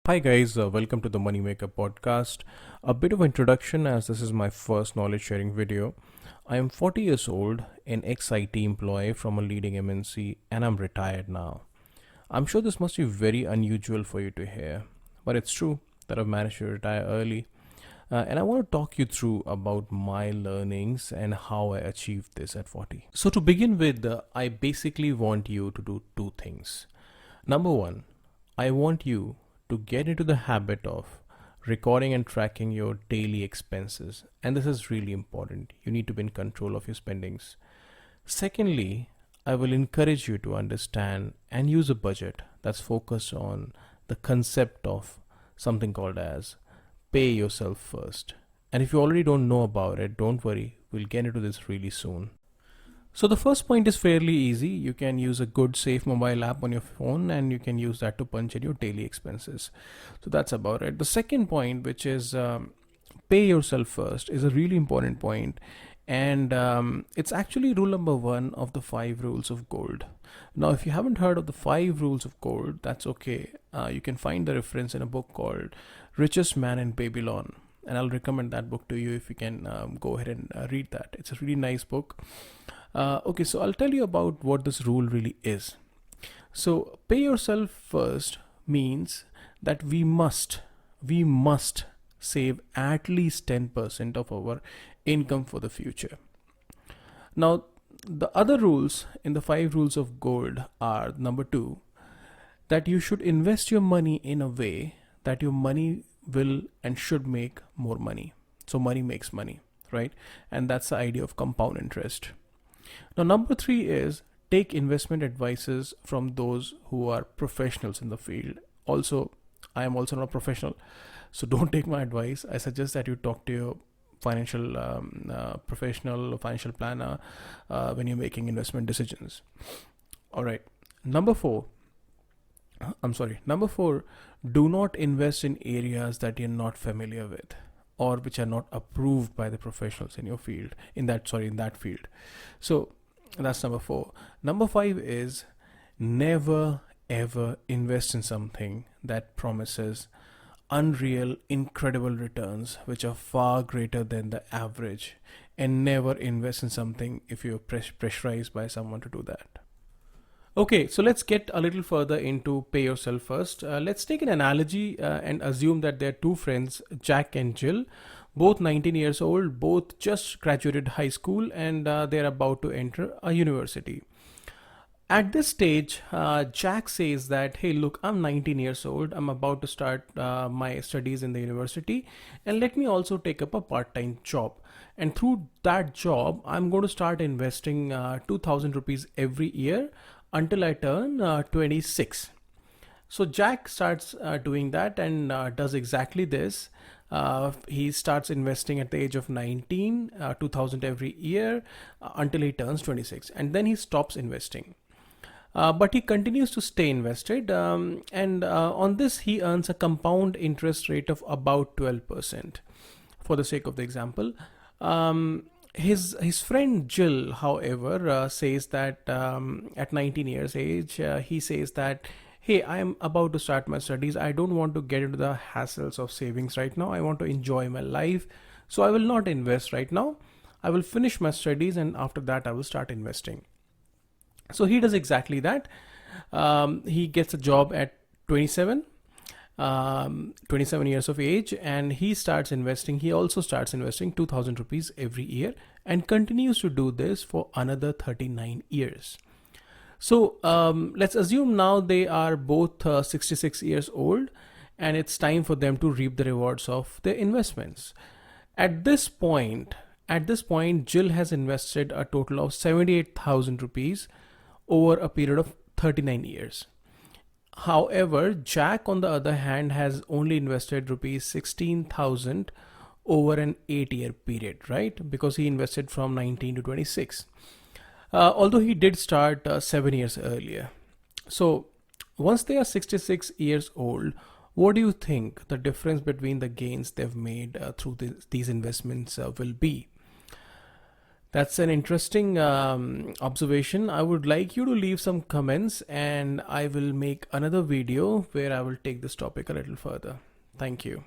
Hi guys, welcome to the Moneymaker podcast. A bit of introduction as this is my first knowledge sharing video. I am 40 years old, an ex-IT employee from a leading MNC, and I'm retired now. I'm sure this must be very unusual for you to hear, but it's true that I've managed to retire early. And I want to talk you through about my learnings and how I achieved this at 40. So to begin with, I basically want you to do two things. Number one, I want you to get into the habit of recording and tracking your daily expenses. And this is really important. You need to be in control of your spendings. Secondly, I will encourage you to understand and use a budget that's focused on the concept of something called as pay yourself first. And if you already don't know about it, don't worry, we'll get into this really soon. So the first point is fairly easy. You can use a good safe mobile app on your phone and you can use that to punch in your daily expenses. So that's about it. The second point, which is pay yourself first, is a really important point. And it's actually rule number one of the 5 rules of gold. Now, if you haven't heard of the 5 rules of gold, that's okay. You can find the reference in a book called Richest Man in Babylon. And I'll recommend that book to you if you can go ahead and read that. It's a really nice book. Okay, so I'll tell you about what this rule really is. So pay yourself first means that we must save at least 10% of our income for the future. Now, the other rules in the 5 rules of gold are number 2, that you should invest your money in a way that your money will and should make more money. So money makes money, right? And that's the idea of compound interest. Now, number 3 is take investment advices from those who are professionals in the field. Also, I am also not a professional, so don't take my advice. I suggest that you talk to your financial professional, financial planner when you're making investment decisions. All right. Number 4, do not invest in areas that you're not familiar with or which are not approved by the professionals in your field, in that field. So that's number 4. Number 5 is never ever invest in something that promises unreal, incredible returns which are far greater than the average, and never invest in something if you're pressurized by someone to do that. Okay, so let's get a little further into pay yourself first. Let's take an analogy and assume that there are two friends, Jack and Jill, both 19 years old, both just graduated high school, and they're about to enter a university. At this stage, Jack says that, hey, look, I'm 19 years old. I'm about to start my studies in the university, and let me also take up a part-time job. And through that job, I'm going to start investing 2,000 rupees every year until I turn 26. So Jack starts doing that and does exactly this. He starts investing at the age of 19, 2000 every year until he turns 26, and then he stops investing. But he continues to stay invested, and on this he earns a compound interest rate of about 12%. For the sake of the example, his friend Jill, however, says that at 19 years age, he says that, hey, I am about to start my studies. I don't want to get into the hassles of savings right now. I want to enjoy my life. So I will not invest right now. I will finish my studies, and after that I will start investing. So he does exactly that. He gets a job at 27 years of age, and he starts investing. He also starts investing 2,000 rupees every year and continues to do this for another 39 years. So let's assume now they are both 66 years old, and it's time for them to reap the rewards of their investments. At this point, Jill has invested a total of 78,000 rupees over a period of 39 years. However, Jack, on the other hand, has only invested rupees 16,000 over an 8-year period, right? Because he invested from 19 to 26. Although he did start 7 years earlier. So once they are 66 years old, what do you think the difference between the gains they've made through these investments will be? That's an interesting observation. I would like you to leave some comments and I will make another video where I will take this topic a little further. Thank you.